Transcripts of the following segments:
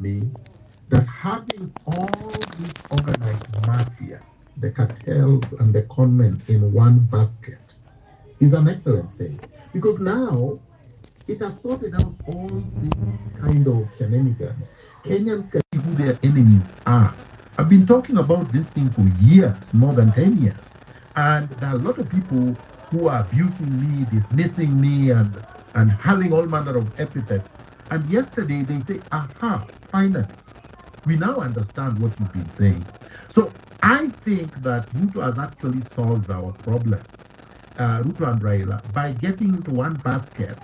me that having all this organized mafia, the cartels and the conmen in one basket is an excellent thing because now it has sorted out all these kind of shenanigans. Kenyans can see who their enemies are. I've been talking about this thing for years, more than 10 years. And there are a lot of people who are abusing me, dismissing me, and hurling all manner of epithets. And yesterday they say, aha, finally, we now understand what you've been saying. So I think that Ruto has actually solved our problem, Ruto and Raila, by getting into one basket,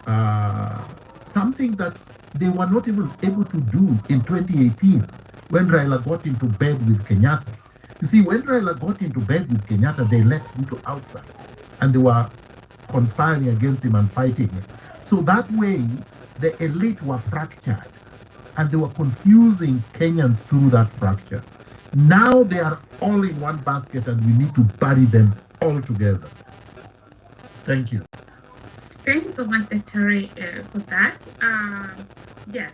uh, something that they were not even able to do in 2018 when Raila got into bed with Kenyatta. You see, when Raila got into bed with Kenyatta, they left Ruto outside and they were conspiring against him and fighting him. So that way, the elite were fractured and they were confusing Kenyans through that fracture. Now they are all in one basket and we need to bury them all together. Thank you. Thank you so much, Dr. For that. Yes,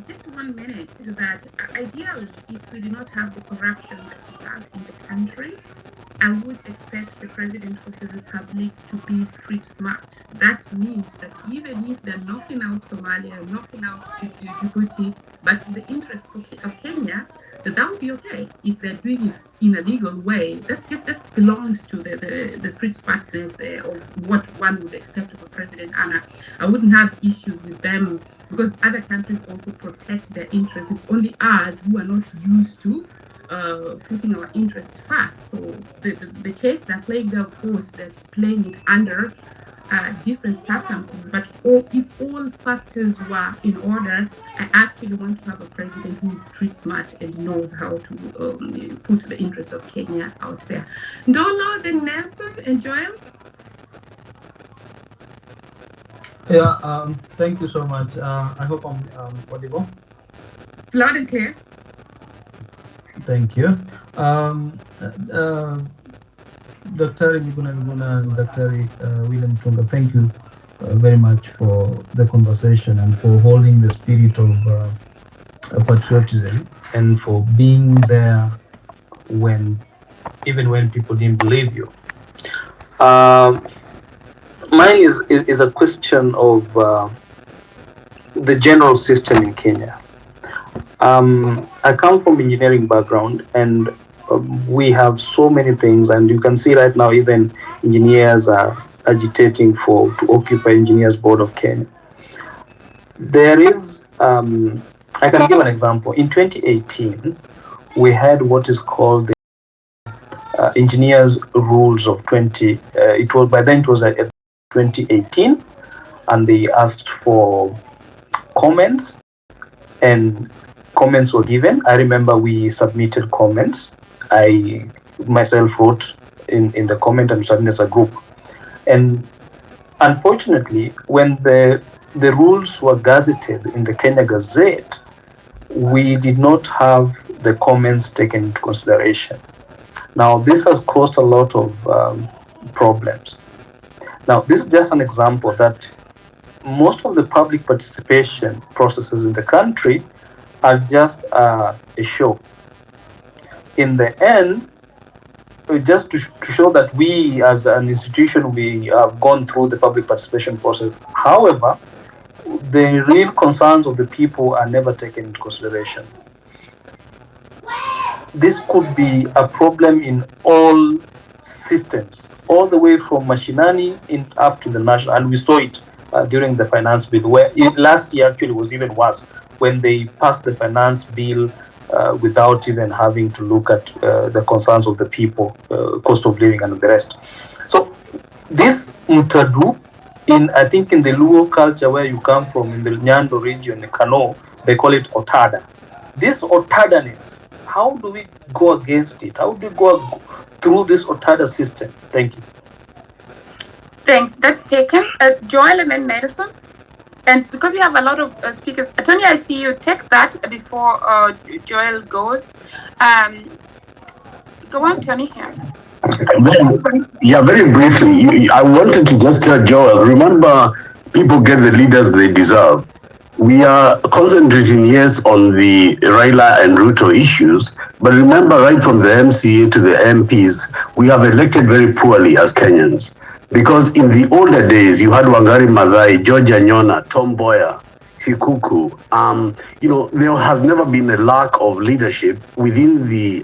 just 1 minute to that. Ideally, if we do not have the corruption that we have in the country, I would expect the President of the Republic to be street smart. That means that even if they're knocking out Somalia, knocking out Djibouti, but in the interest of Kenya, that would be okay. If they're doing it in a legal way, that belongs to the street smartness of what one would expect of a president. And I wouldn't have issues with them because other countries also protect their interests. It's only us who are not used to putting our interests first. So the case they're playing there, of course, they're playing it under different circumstances. But if all factors were in order, I actually want to have a president who is street smart and knows how to put the interest of Kenya out there. Ndolo, then Nelson and Joel. Yeah, thank you so much. I hope I'm audible. Loud and clear. Thank you. Dr. MIGUNA and Dr. William MTUNGA, thank you very much for the conversation and for holding the spirit of patriotism and for being there even when people didn't believe you. Mine is a question of the general system in Kenya. I come from engineering background and we have so many things, and you can see right now even engineers are agitating to occupy Engineers Board of Kenya. There is, I can give an example. In 2018, we had what is called the Engineers Rules of 20. By then it was 2018, and they asked for comments, and comments were given. I remember we submitted comments. I myself wrote in the comment and submitted as a group. And unfortunately, when the rules were gazetted in the Kenya Gazette, we did not have the comments taken into consideration. Now, this has caused a lot of problems. Now, this is just an example that most of the public participation processes in the country are just a show. In the end, just to show that we as an institution, we have gone through the public participation process. However, the real concerns of the people are never taken into consideration. This could be a problem in all systems, all the way from mashinani up to the national, and we saw it during the finance bill, where last year actually was even worse when they passed the finance bill without even having to look at the concerns of the people, cost of living and the rest. So this mtadu, I think in the Luo culture where you come from, in the Nyando region, in Kano, they call it otada. This otadaness, how do we go against it? How do we go through this otada system? Thank you. Thanks. That's taken. Joel and then Nelson. And because we have a lot of speakers, Tony, I see you take that before Joel goes. Go on, Tony. Yeah, very briefly. I wanted to just tell Joel, remember, people get the leaders they deserve. we are concentrating, yes, on the Raila and Ruto issues, but remember, right from the MCA to the MPs, we have elected very poorly as Kenyans. Because in the older days, you had Wangari Maathai, George Anyona, Tom Mboya, Chikuku. There has never been a lack of leadership within the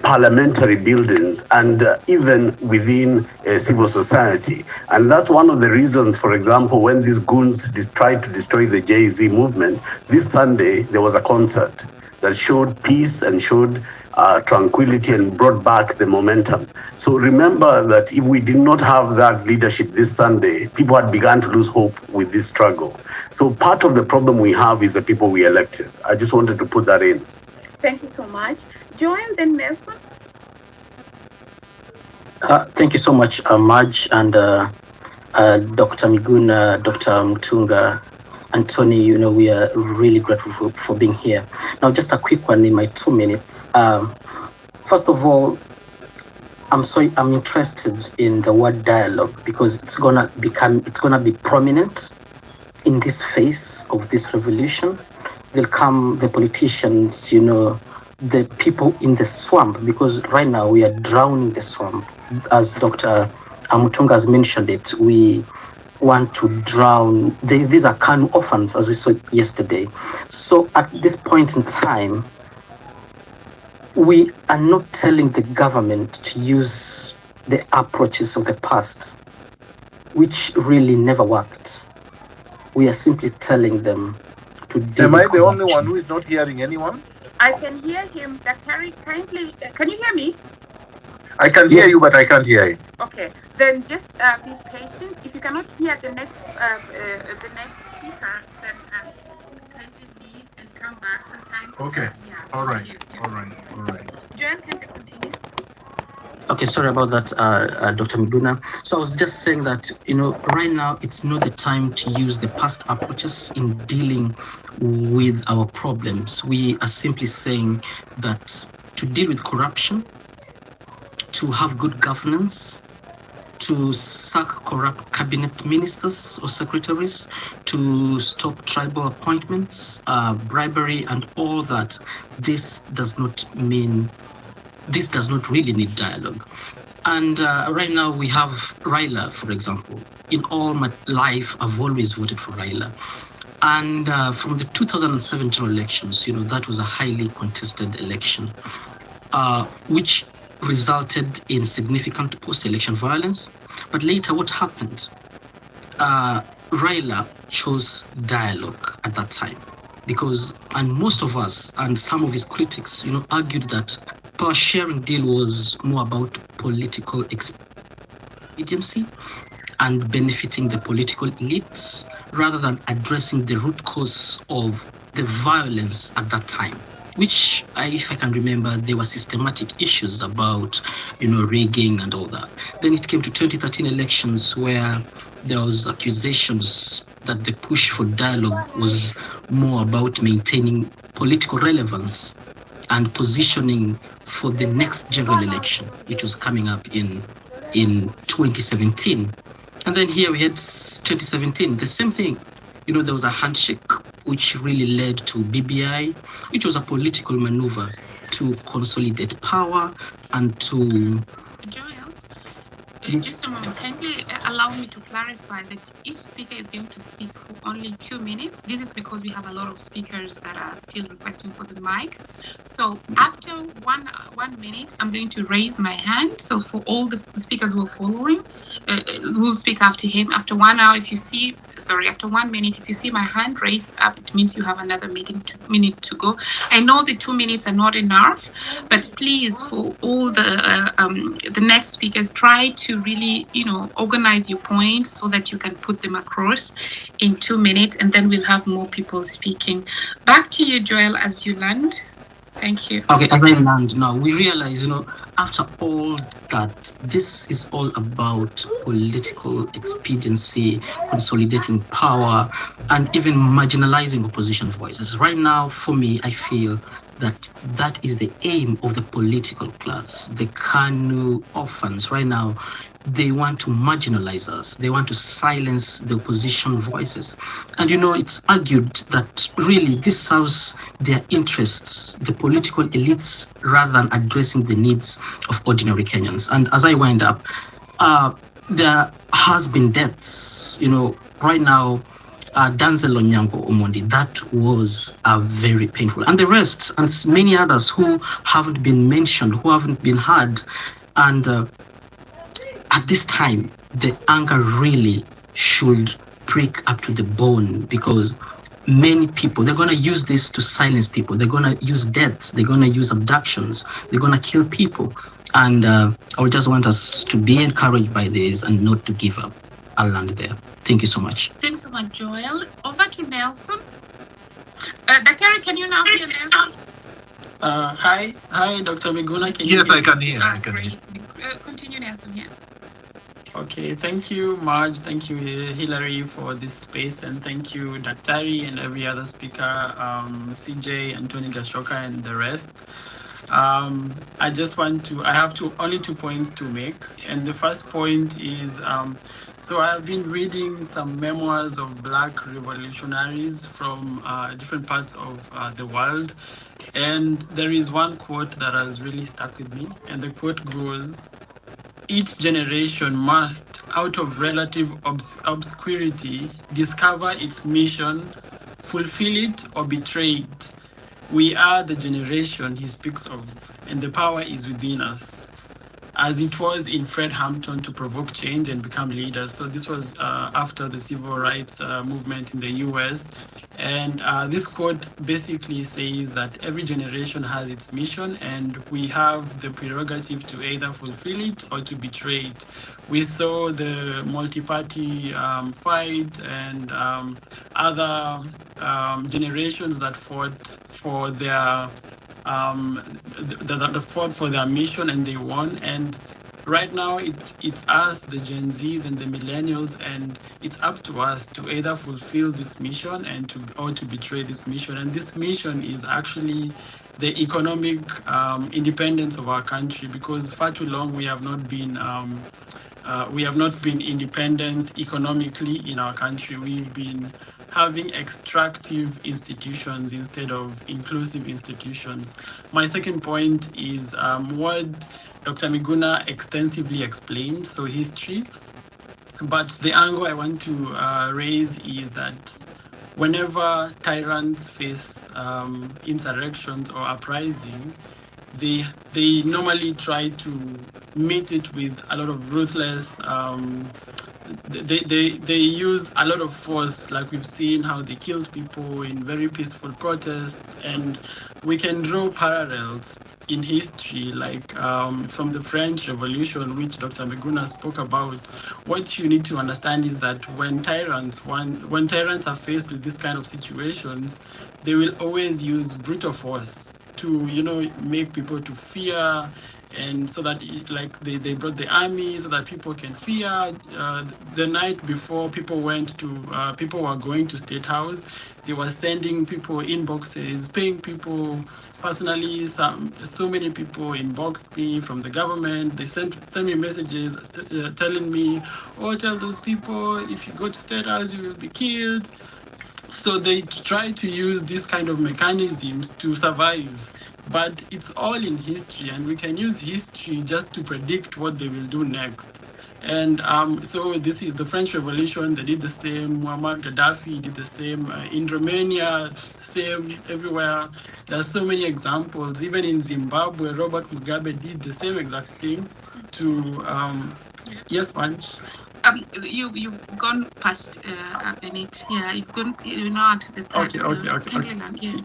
parliamentary buildings and even within civil society. And that's one of the reasons, for example, when these goons tried to destroy the Jay-Z movement, this Sunday there was a concert that showed peace and showed tranquility and brought back the momentum. So remember that if we did not have that leadership this Sunday, people had begun to lose hope with this struggle. So part of the problem we have is the people we elected. I just wanted to put that in. Thank you so much. Joel, then Nelson. Thank you so much, Maj and Dr. Miguna, Dr. MTUNGA, and Tony. We are really grateful for being here. Now, just a quick one in my 2 minutes. First of all, I'm interested in the word dialogue because it's gonna be prominent in this phase of this revolution. They'll come the politicians, the people in the swamp, because right now we are drowning the swamp. As Dr. Amutunga has mentioned it, we want to drown. These are Kanu orphans, as we saw yesterday. So at this point in time, we are not telling the government to use the approaches of the past, which really never worked. We are simply telling them to do. Am I the only one who is not hearing anyone? I can hear him. Daktari, kindly, can you hear me? I can hear you, but I can't hear you. Okay, then just be patient. If you cannot hear the next speaker, then kindly leave and come back sometime. Okay. Yeah. All right. Yeah. All right. Joel, can you continue? Okay, sorry about that, Dr. Miguna. So I was just saying that, right now it's not the time to use the past approaches in dealing with our problems. We are simply saying that to deal with corruption, to have good governance, to sack corrupt cabinet ministers or secretaries, to stop tribal appointments, bribery, and all that, this does not really need dialogue. And right now we have Raila, for example. In all my life, I've always voted for Raila. And from the 2007 general elections, that was a highly contested election, which resulted in significant post-election violence. But later, what happened? Raila chose dialogue at that time and most of us and some of his critics, argued that power sharing deal was more about political expediency and benefiting the political elites rather than addressing the root cause of the violence at that time, which, if I can remember, there were systematic issues about, rigging and all that. Then it came to 2013 elections where there was accusations that the push for dialogue was more about maintaining political relevance and positioning for the next general election, which was coming up in 2017. And then here we had 2017, the same thing. There was a handshake which really led to BBI, which was a political maneuver to consolidate power and to... Joel, just a moment. Kindly allow me to clarify that each speaker is going to speak for only 2 minutes. This is because we have a lot of speakers that are still requesting for the mic. So after one minute, I'm going to raise my hand. So for all the speakers who are following, who will speak after him. After 1 hour, after 1 minute, if you see my hand raised up, it means you have another minute to go. I know the 2 minutes are not enough, but please, for all the next speakers, try to really, organize your points so that you can put them across in 2 minutes, and then we'll have more people speaking. Back to you, Joel, as you land. Thank you. Okay, as I land now, we realize, after all that, this is all about political expediency, consolidating power, and even marginalizing opposition voices. Right now, for me, I feel that is the aim of the political class. The KANU orphans right now, they want to marginalize us. They want to silence the opposition voices. And it's argued that really this serves their interests, the political elites, rather than addressing the needs of ordinary Kenyans. And as I wind up, there has been deaths, right now. Danzel Onyango Omondi, that was very painful. And the rest, and many others who haven't been mentioned, who haven't been heard. And at this time, the anger really should prick up to the bone, because many people, they're going to use this to silence people. They're going to use deaths. They're going to use abductions. They're going to kill people. And I would just want us to be encouraged by this and not to give up. I'll land there. Thank you so much. Thanks so much, Joel. Over to Nelson. Daktari, can you now hear Nelson? Hi, Dr. Miguna. Yes, I can hear. I can Great. hear. Continue, Nelson. Yeah. Okay, thank you, Marge. Thank you, Hilary, for this space, and thank you, Daktari, and every other speaker, CJ, Anthony Gashoka, and the rest. I have only 2 points to make, and the first point is, so I have been reading some memoirs of Black revolutionaries from different parts of the world, and there is one quote that has really stuck with me, and the quote goes, "Each generation must, out of relative obscurity, discover its mission, fulfill it, or betray it. We are the generation he speaks of, and the power is within us." As it was in Fred Hampton to provoke change and become leaders. So this was after the civil rights movement in the US. And this quote basically says that every generation has its mission, and we have the prerogative to either fulfill it or to betray it. We saw the multi-party fight and other generations that fought for their that fought for their mission, and they won. And right now it's us, the Gen Zs and the millennials, and it's up to us to either fulfill this mission or to betray this mission. And this mission is actually the economic independence of our country, because far too long we have not been independent economically in our country. We've been having extractive institutions instead of inclusive institutions. My second point is what Dr. Miguna extensively explained, so history. But the angle I want to raise is that whenever tyrants face insurrections or uprising, they normally try to meet it with a lot of ruthless they use a lot of force, like we've seen how they killed people in very peaceful protests. And we can draw parallels in history, like from the French Revolution, which Dr. Miguna spoke about. What you need to understand is that when tyrants are faced with this kind of situations, they will always use brutal force to make people to fear, and so that they brought the army so that people can fear. The night before people were going to State House, they were sending people inboxes, paying people personally. So many people inboxed me from the government. They sent me messages telling me, "Oh, tell those people if you go to State House you will be killed." So they try to use these kind of mechanisms to survive. But it's all in history, and we can use history just to predict what they will do next. And so this is the French Revolution. They did the same. Muammar Gaddafi did the same. In Romania, same everywhere. There's so many examples. Even in Zimbabwe, Robert Mugabe did the same exact thing to, yes, Manch? You've gone past a minute. Yeah, you're not the third. Okay.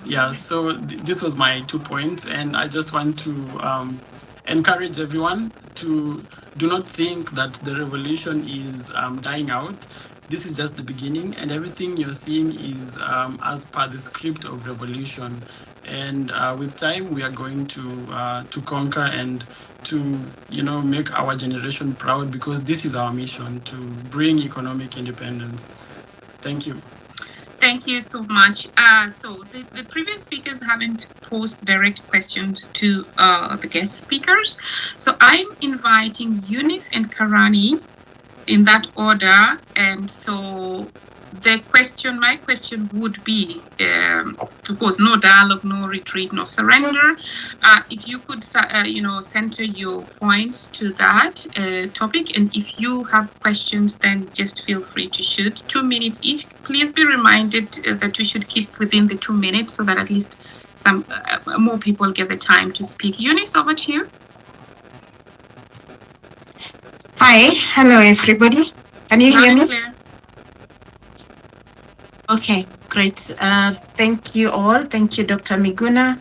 Yeah. So this was my 2 points, and I just want to encourage everyone to do not think that the revolution is dying out. This is just the beginning, and everything you're seeing is as per the script of revolution. And with time, we are going to conquer and to make our generation proud, because this is our mission, to bring economic independence. Thank you. Thank you so much. So the previous speakers haven't posed direct questions to the guest speakers. So I'm inviting Eunice and Karani in that order. And so my question would be, of course, no dialogue, no retreat, no surrender. If you could, center your points to that topic, and if you have questions, then just feel free to shoot. 2 minutes each. Please be reminded that we should keep within the 2 minutes so that at least some more people get the time to speak. Eunice, over to you. Hi, hello everybody. Can you hear me? Clear. Okay, great. Thank you all. Thank you, Dr. Miguna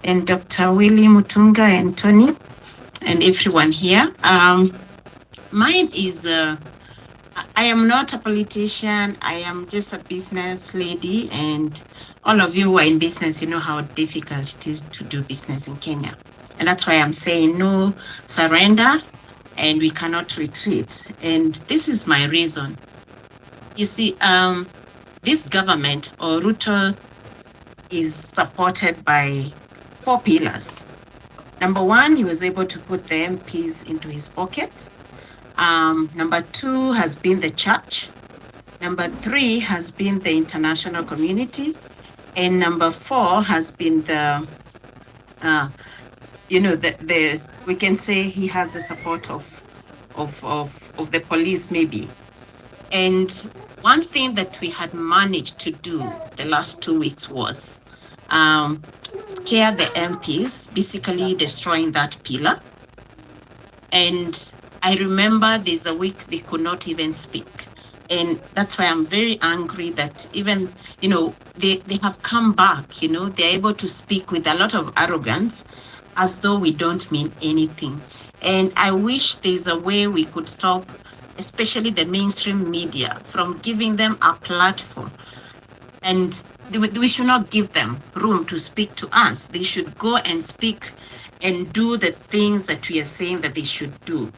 and Dr. Willie MTUNGA and Tony and everyone here. Mine is, I am not a politician. I am just a business lady, and all of you who are in business, you know how difficult it is to do business in Kenya. And that's why I'm saying no surrender, and we cannot retreat. And this is my reason. You see, this government, or Ruto, is supported by 4 pillars. Number 1, he was able to put the MPs into his pocket. Number 2 has been the church. Number 3 has been the international community. And number 4 has been the, we can say he has the support of the police maybe. And one thing that we had managed to do the last 2 weeks was scare the MPs, basically destroying that pillar. And I remember there's a week they could not even speak. And that's why I'm very angry that even, they have come back, they're able to speak with a lot of arrogance as though we don't mean anything. And I wish there's a way we could stop, especially the mainstream media, from giving them a platform. And we should not give them room to speak to us. They should go and speak and do the things that we are saying that they should do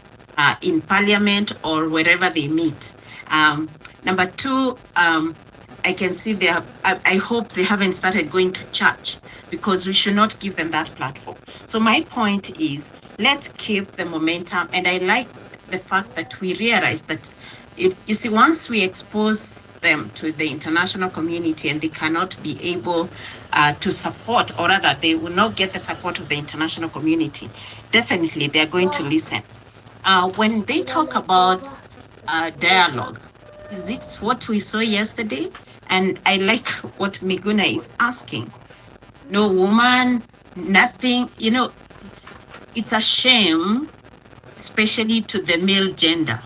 in parliament or wherever they meet. Number 2, I can see I hope they haven't started going to church, because we should not give them that platform. So my point is, let's keep the momentum. And I like the fact that we realize that, you see, once we expose them to the international community and they cannot be able to support, or rather they will not get the support of the international community, definitely they're going to listen. When they talk about dialogue, is it what we saw yesterday? And I like what Miguna is asking. No woman, nothing, it's a shame, especially to the male gender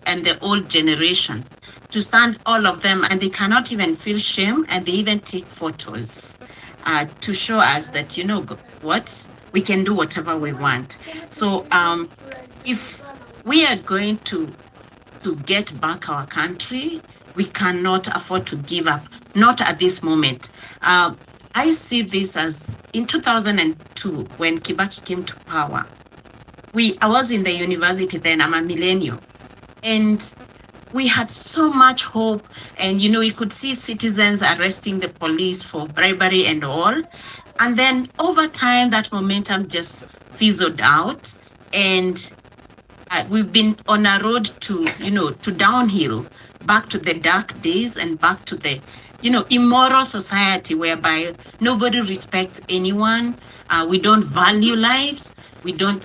and the old generation, to stand all of them, and they cannot even feel shame, and they even take photos to show us that, what, we can do whatever we want. So if we are going to get back our country, we cannot afford to give up, not at this moment. I see this as in 2002, when Kibaki came to power. I was in the university then, I'm a millennial, and we had so much hope, and we could see citizens arresting the police for bribery and all. And then over time, that momentum just fizzled out, and we've been on a road to, to downhill, back to the dark days and back to the, immoral society whereby nobody respects anyone. We don't value lives. We don't,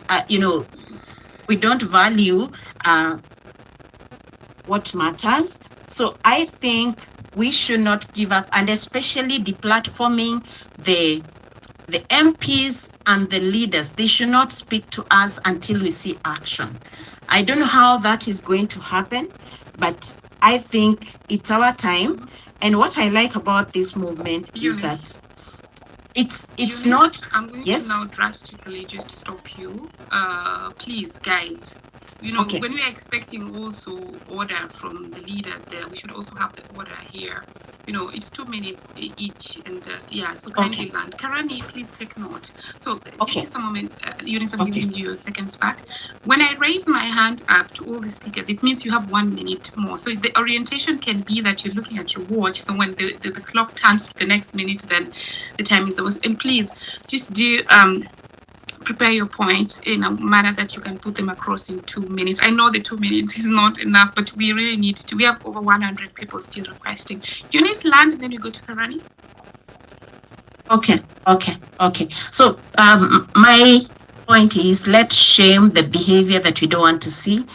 we don't value what matters. So I think we should not give up, and especially deplatforming the MPs and the leaders. They should not speak to us until we see action. I don't know how that is going to happen, but I think it's our time. And what I like about this movement is that it's not. I'm going yes? to now drastically just stop you. Please, guys, Okay. when we are expecting also order from the leaders there, we should also have the order here. It's 2 minutes each, and so kindly land. Karani, please take note. So just a moment, Eunice, I'm giving you seconds back. When I raise my hand up to all the speakers, it means you have 1 minute more. So the orientation can be that you're looking at your watch. So when the clock turns to the next minute, then the time is over. And please just do prepare your point in a manner that you can put them across in 2 minutes. I know the 2 minutes is not enough, but we really need to. We have over 100 people still requesting. Eunice, land, and then we go to Karani. Okay. So my point is, let's shame the behavior that we don't want to see,